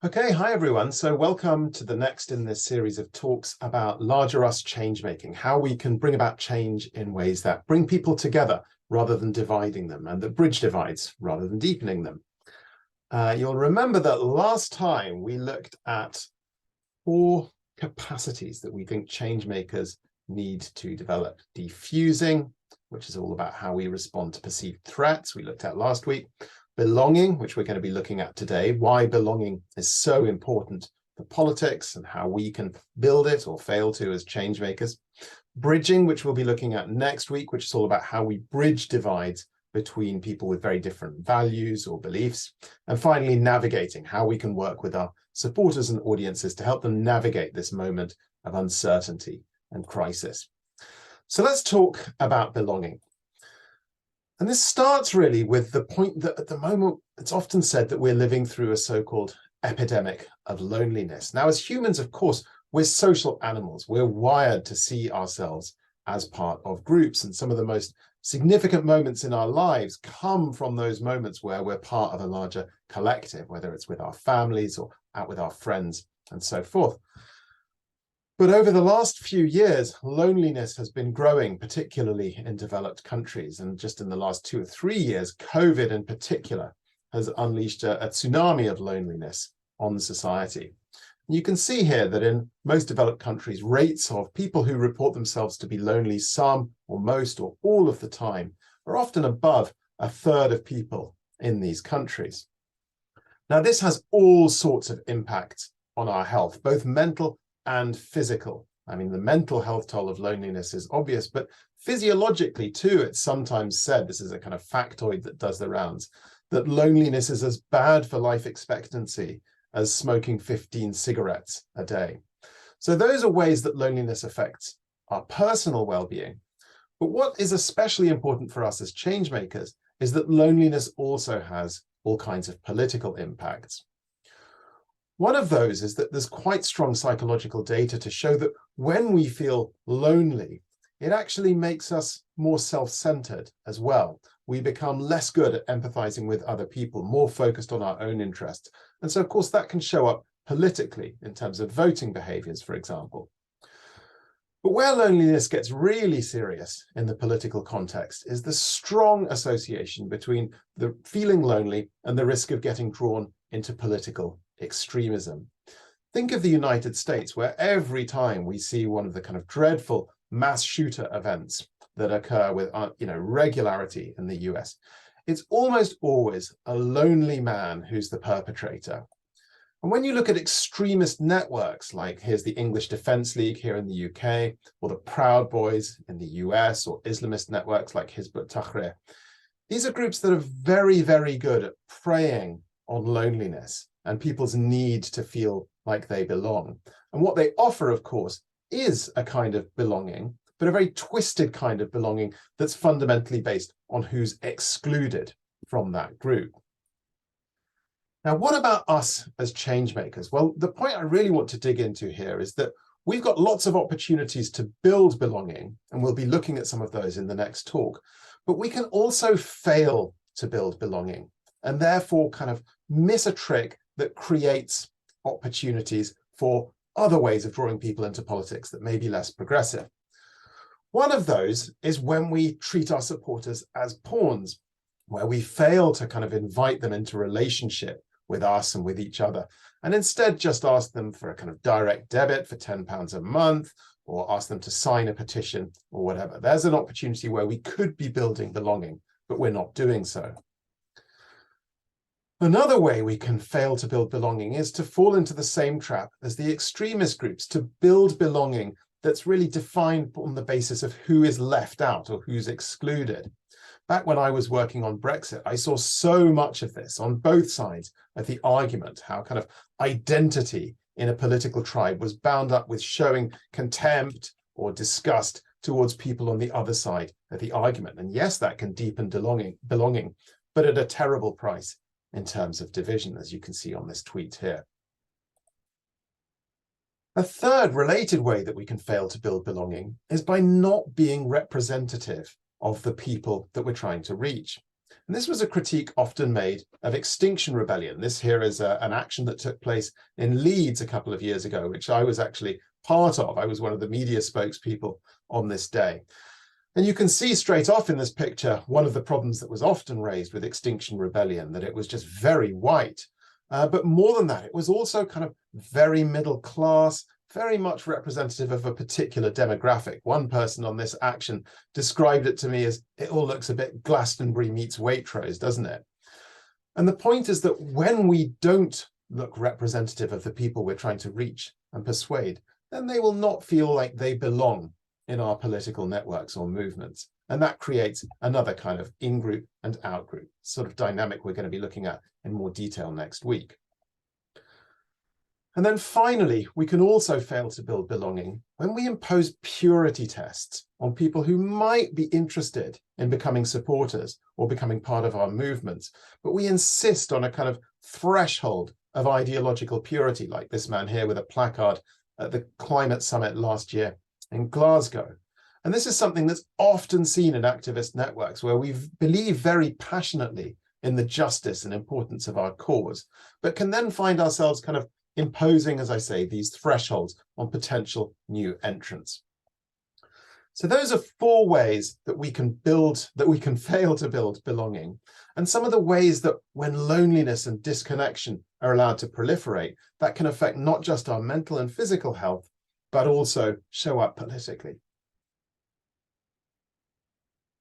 Okay, hi everyone. So welcome to the next in this series of talks about larger us change making, how we can bring about change in ways that bring people together rather than dividing them, and that bridge divides rather than deepening them. You'll remember that last time we looked at 4 capacities that we think change makers need to develop. Defusing, which is all about how we respond to perceived threats, we looked at last week. Belonging, which we're going to be looking at today, why belonging is so important for politics and how we can build it or fail to as change makers. Bridging, which we'll be looking at next week, which is all about how we bridge divides between people with very different values or beliefs. And finally, navigating, how we can work with our supporters and audiences to help them navigate this moment of uncertainty and crisis. So let's talk about belonging. And this starts really with the point that at the moment, it's often said that we're living through a so-called epidemic of loneliness. Now, as humans, of course, we're social animals. We're wired to see ourselves as part of groups. And some of the most significant moments in our lives come from those moments where we're part of a larger collective, whether it's with our families or out with our friends and so forth. But over the last few years, loneliness has been growing, particularly in developed countries. And just in the last 2 or 3 years, COVID in particular has unleashed a tsunami of loneliness on society. You can see here that in most developed countries, rates of people who report themselves to be lonely some or most or all of the time are often above 1/3 of people in these countries. Now, this has all sorts of impacts on our health, both mental and physical. I mean, the mental health toll of loneliness is obvious, but physiologically too, it's sometimes said, this is a kind of factoid that does the rounds, that loneliness is as bad for life expectancy as smoking 15 cigarettes a day. So those are ways that loneliness affects our personal well-being. But what is especially important for us as change makers is that loneliness also has all kinds of political impacts. One of those is that there's quite strong psychological data to show that when we feel lonely, it actually makes us more self-centered as well. We become less good at empathizing with other people, more focused on our own interests. And so, of course, that can show up politically in terms of voting behaviors, for example. But where loneliness gets really serious in the political context is the strong association between the feeling lonely and the risk of getting drawn into political extremism. Think of the United States, where every time we see one of the kind of dreadful mass shooter events that occur with regularity in the US, it's almost always a lonely man who's the perpetrator. And when you look at extremist networks, like here's the English Defence League here in the UK, or the Proud Boys in the US, or Islamist networks like Hizb ut-Tahrir, these are groups that are very, very good at preying on loneliness and people's need to feel like they belong. And what they offer, of course, is a kind of belonging, but a very twisted kind of belonging that's fundamentally based on who's excluded from that group. Now, what about us as change makers? Well, the point I really want to dig into here is that we've got lots of opportunities to build belonging, and we'll be looking at some of those in the next talk. But we can also fail to build belonging and therefore kind of miss a trick that creates opportunities for other ways of drawing people into politics that may be less progressive. One of those is when we treat our supporters as pawns, where we fail to kind of invite them into relationship with us and with each other, and instead just ask them for a kind of direct debit for £10 a month, or ask them to sign a petition or whatever. There's an opportunity where we could be building belonging, but we're not doing so. Another way we can fail to build belonging is to fall into the same trap as the extremist groups, to build belonging that's really defined on the basis of who is left out or who's excluded. Back when I was working on Brexit, I saw so much of this on both sides of the argument, how kind of identity in a political tribe was bound up with showing contempt or disgust towards people on the other side of the argument. And yes, that can deepen belonging, but at a terrible price in terms of division, as you can see on this tweet here. A third related way that we can fail to build belonging is by not being representative of the people that we're trying to reach. And this was a critique often made of Extinction Rebellion. This here is an action that took place in Leeds a couple of years ago, which I was actually part of. I was one of the media spokespeople on this day. And you can see straight off in this picture one of the problems that was often raised with Extinction Rebellion, that it was just very white. But more than that, it was also kind of very middle class, very much representative of a particular demographic. One person on this action described it to me as, it all looks a bit Glastonbury meets Waitrose, doesn't it? And the point is that when we don't look representative of the people we're trying to reach and persuade, then they will not feel like they belong in our political networks or movements. And that creates another kind of in-group and out-group sort of dynamic we're going to be looking at in more detail next week. And then finally, we can also fail to build belonging when we impose purity tests on people who might be interested in becoming supporters or becoming part of our movements, but we insist on a kind of threshold of ideological purity, like this man here with a placard at the climate summit last year in Glasgow. And this is something that's often seen in activist networks where we believe very passionately in the justice and importance of our cause, but can then find ourselves kind of imposing, as I say, these thresholds on potential new entrants. So those are 4 ways that we can fail to build belonging. And some of the ways that when loneliness and disconnection are allowed to proliferate, that can affect not just our mental and physical health, but also show up politically.